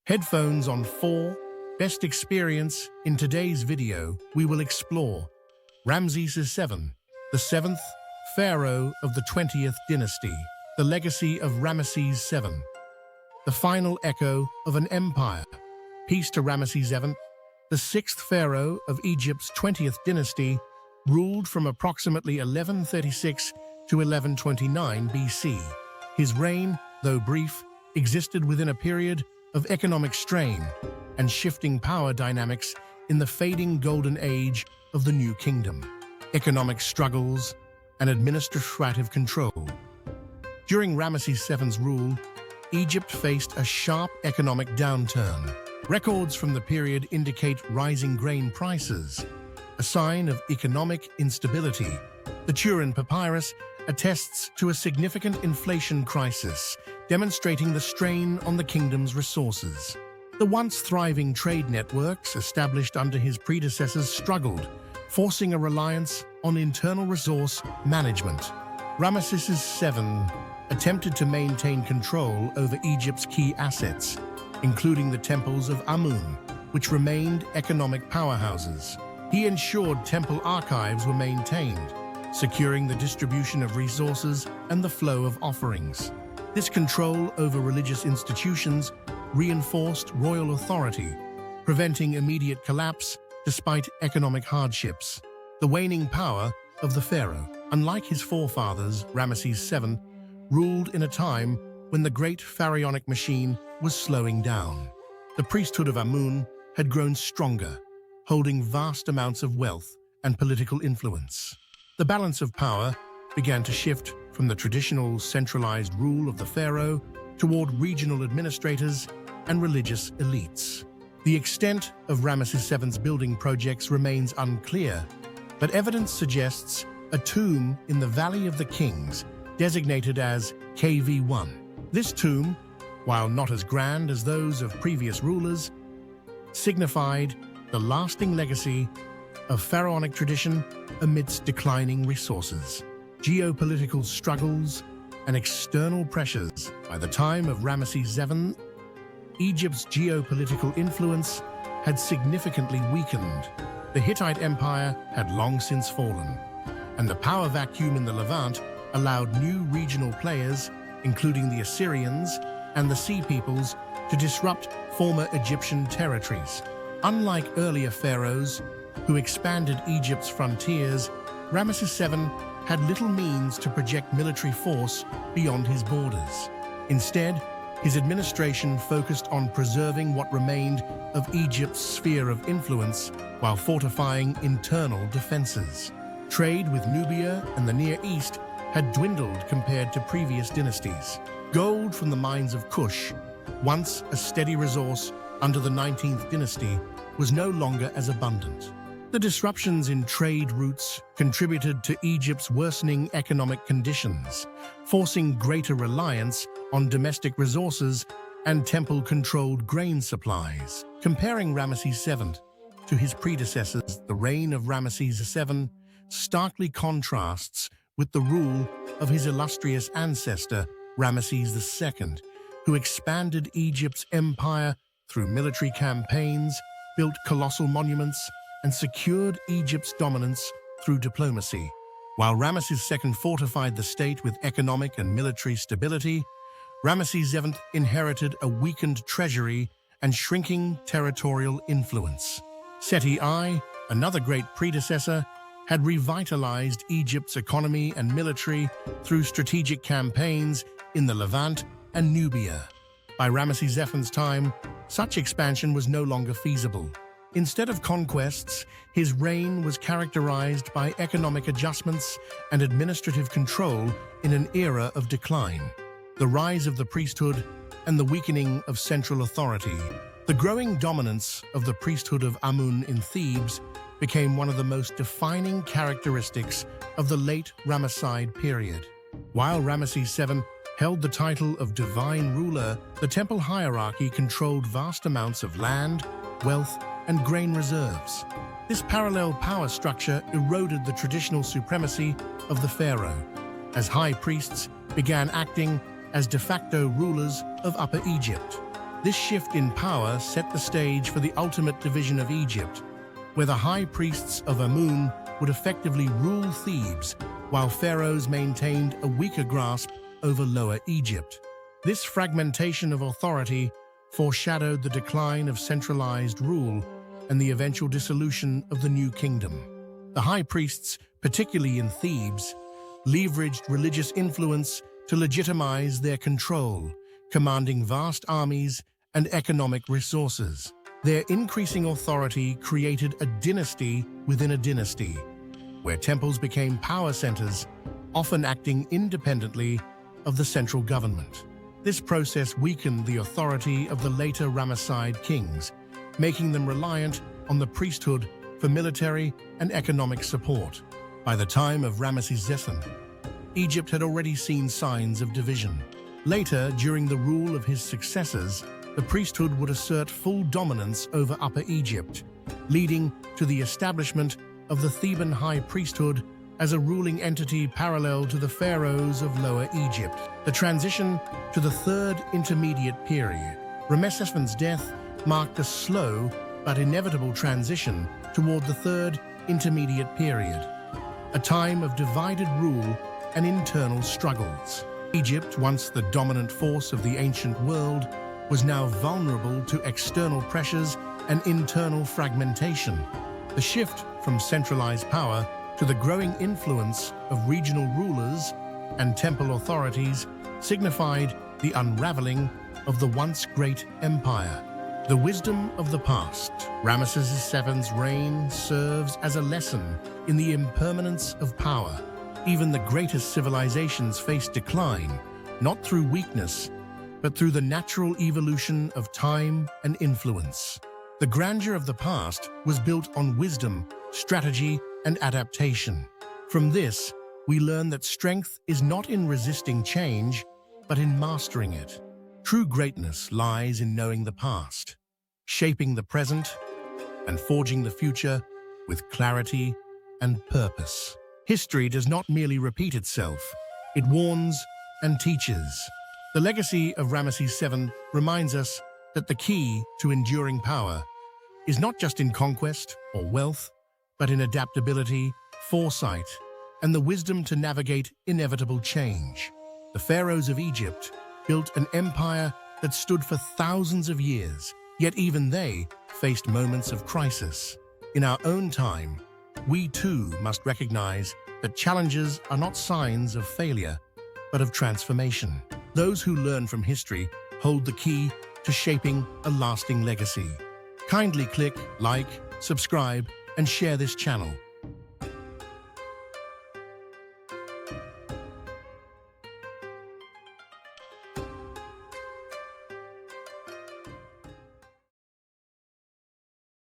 Headphones on 4, best experience. In today's video, we will explore Ramesses VII, the 7th Pharaoh of the 20th Dynasty, the legacy of Ramesses VII, the final echo of an empire. Peace to Ramesses VII, the 6th Pharaoh of Egypt's 20th Dynasty, ruled from approximately 1136 to 1129 BC. His reign, though brief, existed within a period of economic strain and shifting power dynamics in the fading golden age of the New Kingdom. Economic struggles and administrative control. During Ramesses VII's rule, Egypt faced a sharp economic downturn. Records from the period indicate rising grain prices, a sign of economic instability. The Turin Papyrus attests to a significant inflation crisis, demonstrating the strain on the kingdom's resources. The once thriving trade networks established under his predecessors struggled, forcing a reliance on internal resource management. Ramesses VII attempted to maintain control over Egypt's key assets, including the temples of Amun, which remained economic powerhouses. He ensured temple archives were maintained, securing the distribution of resources and the flow of offerings. This control over religious institutions reinforced royal authority, preventing immediate collapse despite economic hardships. The waning power of the pharaoh, unlike his forefathers, Ramesses VII, ruled in a time when the great pharaonic machine was slowing down. The priesthood of Amun had grown stronger, holding vast amounts of wealth and political influence. The balance of power began to shift from the traditional centralized rule of the pharaoh toward regional administrators and religious elites. The extent of Ramesses VII's building projects remains unclear, but evidence suggests a tomb in the Valley of the Kings, designated as KV1. This tomb, while not as grand as those of previous rulers, signified the lasting legacy of pharaonic tradition amidst declining resources. Geopolitical struggles and external pressures. By the time of Ramesses VII, Egypt's geopolitical influence had significantly weakened. The Hittite Empire had long since fallen, and the power vacuum in the Levant allowed new regional players, including the Assyrians and the Sea Peoples, to disrupt former Egyptian territories. Unlike earlier pharaohs who expanded Egypt's frontiers, Ramesses VII had little means to project military force beyond his borders. Instead, his administration focused on preserving what remained of Egypt's sphere of influence while fortifying internal defenses. Trade with Nubia and the Near East had dwindled compared to previous dynasties. Gold from the mines of Kush, once a steady resource under the 19th dynasty, was no longer as abundant. The disruptions in trade routes contributed to Egypt's worsening economic conditions, forcing greater reliance on domestic resources and temple-controlled grain supplies. Comparing Ramesses VII to his predecessors, the reign of Ramesses VII starkly contrasts with the rule of his illustrious ancestor, Ramesses II, who expanded Egypt's empire through military campaigns, built colossal monuments, and secured Egypt's dominance through diplomacy. While Ramesses II fortified the state with economic and military stability, Ramesses VII inherited a weakened treasury and shrinking territorial influence. Seti I, another great predecessor, had revitalized Egypt's economy and military through strategic campaigns in the Levant and Nubia. By Ramesses VII's time, such expansion was no longer feasible. Instead of conquests, his reign was characterized by economic adjustments and administrative control in an era of decline. The rise of the priesthood and the weakening of central authority. The growing dominance of the priesthood of Amun in Thebes became one of the most defining characteristics of the late Ramesside period. While Ramesses VII held the title of divine ruler, the temple hierarchy controlled vast amounts of land, wealth, and grain reserves. This parallel power structure eroded the traditional supremacy of the pharaoh, as high priests began acting as de facto rulers of Upper Egypt. This shift in power set the stage for the ultimate division of Egypt, where the high priests of Amun would effectively rule Thebes, while pharaohs maintained a weaker grasp over Lower Egypt. This fragmentation of authority foreshadowed the decline of centralized rule and the eventual dissolution of the new kingdom. The high priests, particularly in Thebes, leveraged religious influence to legitimize their control, commanding vast armies and economic resources. Their increasing authority created a dynasty within a dynasty, where temples became power centers, often acting independently of the central government. This process weakened the authority of the later Ramesside kings, making them reliant on the priesthood for military and economic support. By the time of Ramesses VII, Egypt had already seen signs of division. Later, during the rule of his successors, the priesthood would assert full dominance over Upper Egypt, leading to the establishment of the Theban high priesthood as a ruling entity parallel to the pharaohs of Lower Egypt. The transition to the Third Intermediate Period. Ramesses VII's death marked a slow but inevitable transition toward the Third Intermediate Period, a time of divided rule and internal struggles. Egypt, once the dominant force of the ancient world, was now vulnerable to external pressures and internal fragmentation. The shift from centralized power to the growing influence of regional rulers and temple authorities signified the unraveling of the once great empire. The wisdom of the past. Ramesses VII's reign serves as a lesson in the impermanence of power. Even the greatest civilizations face decline, not through weakness, but through the natural evolution of time and influence. The grandeur of the past was built on wisdom, strategy, and adaptation. From this, we learn that strength is not in resisting change, but in mastering it. True greatness lies in knowing the past, shaping the present, and forging the future with clarity and purpose. History does not merely repeat itself, it warns and teaches. The legacy of Ramesses VII reminds us that the key to enduring power is not just in conquest or wealth, but in adaptability, foresight, and the wisdom to navigate inevitable change. The pharaohs of Egypt built an empire that stood for thousands of years, yet even they faced moments of crisis. In our own time, we too must recognize that challenges are not signs of failure, but of transformation. Those who learn from history hold the key to shaping a lasting legacy. Kindly click, like, subscribe, and share this channel.